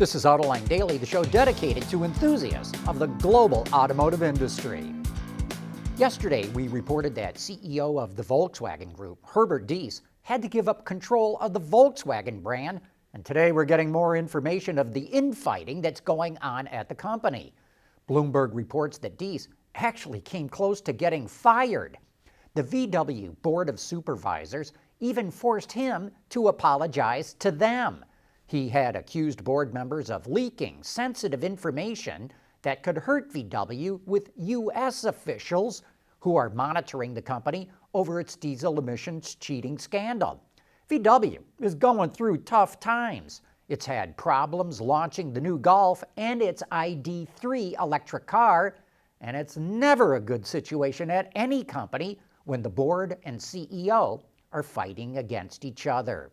This is Autoline Daily, the show dedicated to enthusiasts of the global automotive industry. Yesterday, we reported that CEO of the Volkswagen Group, Herbert Diess, had to give up control of the Volkswagen brand, and today we're getting more information of the infighting that's going on at the company. Bloomberg reports that Diess actually came close to getting fired. The VW Board of Supervisors even forced him to apologize to them. He had accused board members of leaking sensitive information that could hurt VW with U.S. officials who are monitoring the company over its diesel emissions cheating scandal. VW is going through tough times. It's had problems launching the new Golf and its ID.3 electric car, and it's never a good situation at any company when the board and CEO are fighting against each other.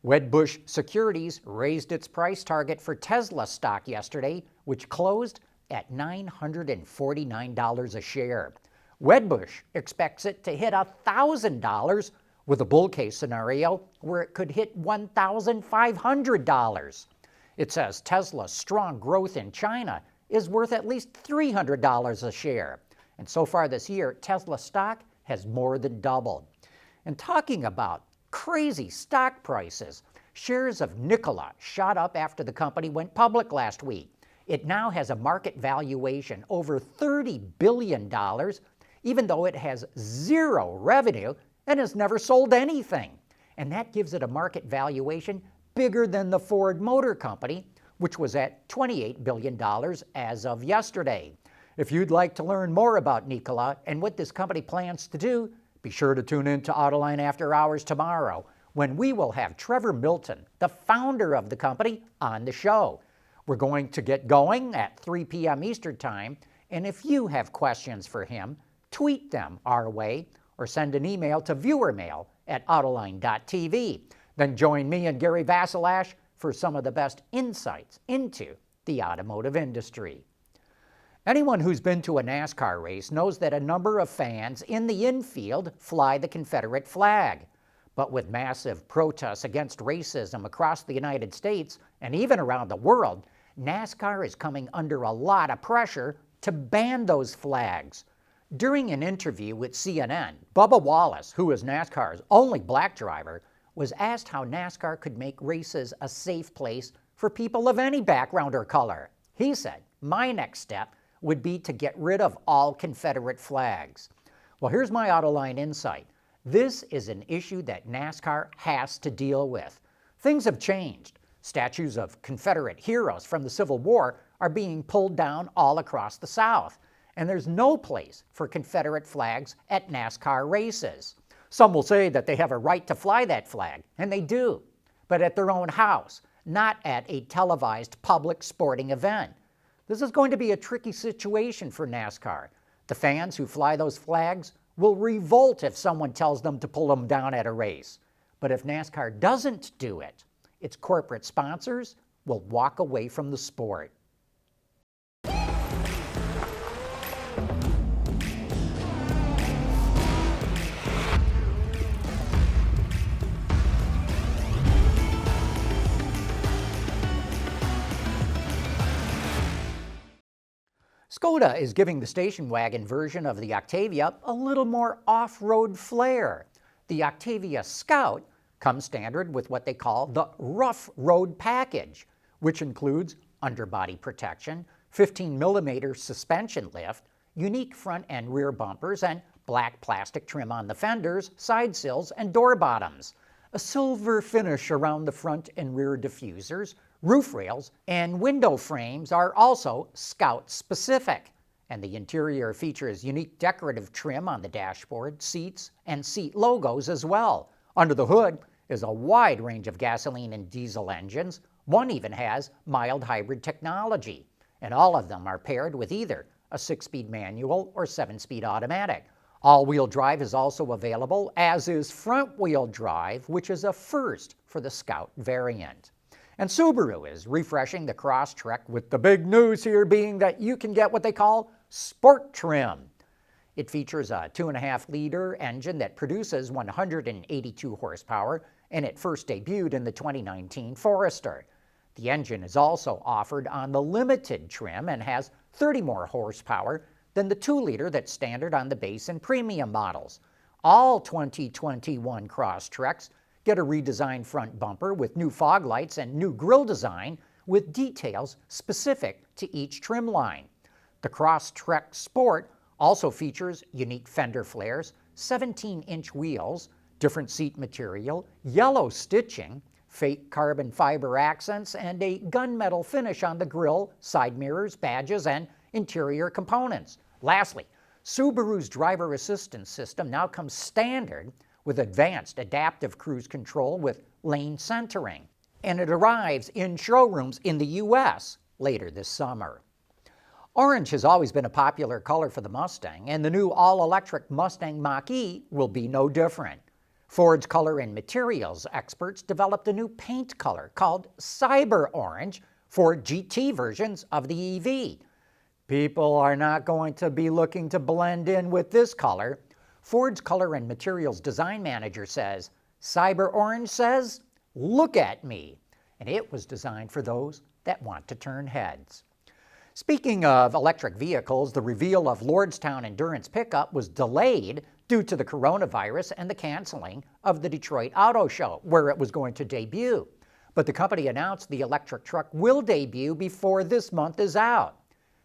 Wedbush Securities raised its price target for Tesla stock yesterday, which closed at $949 a share. Wedbush expects it to hit $1,000 with a bull case scenario where it could hit $1,500. It says Tesla's strong growth in China is worth at least $300 a share. And so far this year, Tesla stock has more than doubled. And talking about crazy stock prices, shares of Nikola shot up after the company went public last week. It now has a market valuation over $30 billion, even though it has zero revenue and has never sold anything. And that gives it a market valuation bigger than the Ford Motor Company, which was at $28 billion as of yesterday. If you'd like to learn more about Nikola and what this company plans to do, be sure to tune in to Autoline After Hours tomorrow, when we will have Trevor Milton, the founder of the company, on the show. We're going to get going at 3 p.m. Eastern Time, and if you have questions for him, tweet them our way or send an email to viewermail@autoline.tv. Then join me and Gary Vasilash for some of the best insights into the automotive industry. Anyone who's been to a NASCAR race knows that a number of fans in the infield fly the Confederate flag. But with massive protests against racism across the United States and even around the world, NASCAR is coming under a lot of pressure to ban those flags. During an interview with CNN, Bubba Wallace, who is NASCAR's only black driver, was asked how NASCAR could make races a safe place for people of any background or color. He said, "My next step would be to get rid of all Confederate flags." Well, here's my Autoline insight. This is an issue that NASCAR has to deal with. Things have changed. Statues of Confederate heroes from the Civil War are being pulled down all across the South, and there's no place for Confederate flags at NASCAR races. Some will say that they have a right to fly that flag, and they do, but at their own house, not at a televised public sporting event. This is going to be a tricky situation for NASCAR. The fans who fly those flags will revolt if someone tells them to pull them down at a race. But if NASCAR doesn't do it, its corporate sponsors will walk away from the sport. Skoda is giving the station wagon version of the Octavia a little more off-road flair. The Octavia Scout comes standard with what they call the rough road package, which includes underbody protection, 15mm suspension lift, unique front and rear bumpers, and black plastic trim on the fenders, side sills, and door bottoms. A silver finish around the front and rear diffusers, roof rails, and window frames are also Scout specific, and the interior features unique decorative trim on the dashboard, seats, and seat logos as well. Under the hood is a wide range of gasoline and diesel engines. One even has mild hybrid technology, and all of them are paired with either a 6-speed manual or 7-speed automatic. All-wheel drive is also available, as is front-wheel drive, which is a first for the Scout variant. And Subaru is refreshing the Crosstrek, with the big news here being that you can get what they call sport trim. It features a 2.5-liter engine that produces 182 horsepower, and it first debuted in the 2019 Forester. The engine is also offered on the limited trim and has 30 more horsepower than the 2-liter that's standard on the base and premium models. All 2021 Crosstreks get a redesigned front bumper with new fog lights and new grille design with details specific to each trim line. The Crosstrek Sport also features unique fender flares, 17-inch wheels, different seat material, yellow stitching, fake carbon fiber accents, and a gunmetal finish on the grille, side mirrors, badges, and interior components. Lastly, Subaru's driver assistance system now comes standard with advanced adaptive cruise control with lane centering, and it arrives in showrooms in the U.S. later this summer. Orange has always been a popular color for the Mustang, and the new all-electric Mustang Mach-E will be no different. Ford's color and materials experts developed a new paint color called Cyber Orange for GT versions of the EV. People are not going to be looking to blend in with this color. Ford's color and materials design manager says, Cyber Orange says, look at me. And it was designed for those that want to turn heads. Speaking of electric vehicles, the reveal of Lordstown Endurance Pickup was delayed due to the coronavirus and the canceling of the Detroit Auto Show, where it was going to debut. But the company announced the electric truck will debut before this month is out.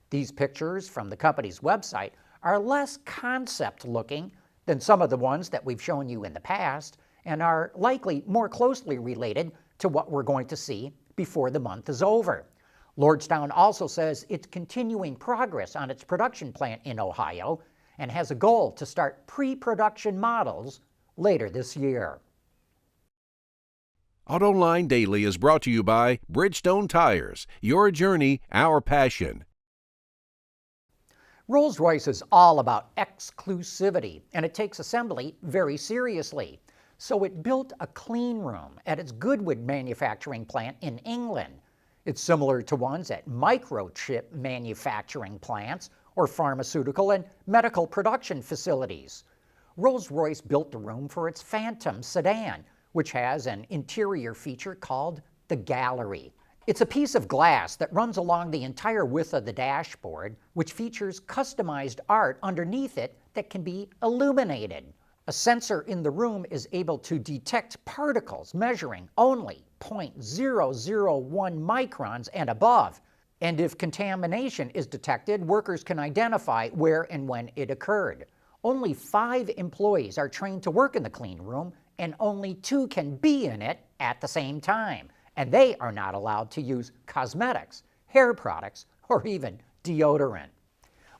These pictures from the company's website are less concept-looking than some of the ones that we've shown you in the past and are likely more closely related to what we're going to see before the month is over. Lordstown also says it's continuing progress on its production plant in Ohio and has a goal to start pre-production models later this year. Autoline Daily is brought to you by Bridgestone Tires. Your journey, our passion. Rolls-Royce is all about exclusivity, and it takes assembly very seriously. So it built a clean room at its Goodwood manufacturing plant in England. It's similar to ones at microchip manufacturing plants or pharmaceutical and medical production facilities. Rolls-Royce built the room for its Phantom sedan, which has an interior feature called the Gallery. It's a piece of glass that runs along the entire width of the dashboard, which features customized art underneath it that can be illuminated. A sensor in the room is able to detect particles measuring only 0.001 microns and above. And if contamination is detected, workers can identify where and when it occurred. Only 5 employees are trained to work in the clean room, and only 2 can be in it at the same time. And they are not allowed to use cosmetics, hair products, or even deodorant.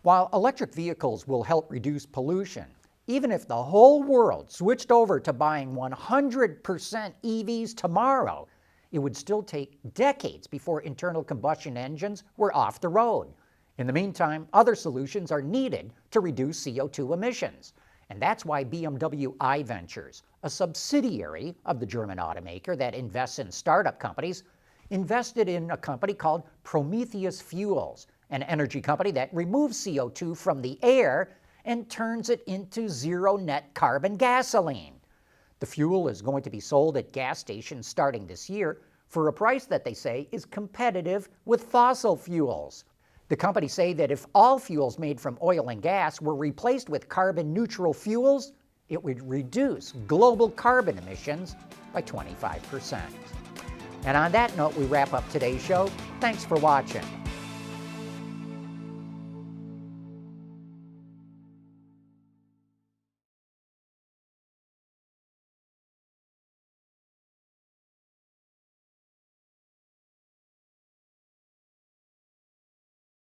While electric vehicles will help reduce pollution, even if the whole world switched over to buying 100% EVs tomorrow, it would still take decades before internal combustion engines were off the road. In the meantime, other solutions are needed to reduce CO2 emissions. And that's why BMW iVentures, a subsidiary of the German automaker that invests in startup companies, invested in a company called Prometheus Fuels, an energy company that removes CO2 from the air and turns it into zero net carbon gasoline. The fuel is going to be sold at gas stations starting this year for a price that they say is competitive with fossil fuels. The company say that if all fuels made from oil and gas were replaced with carbon-neutral fuels, it would reduce global carbon emissions by 25%. And on that note, we wrap up today's show. Thanks for watching.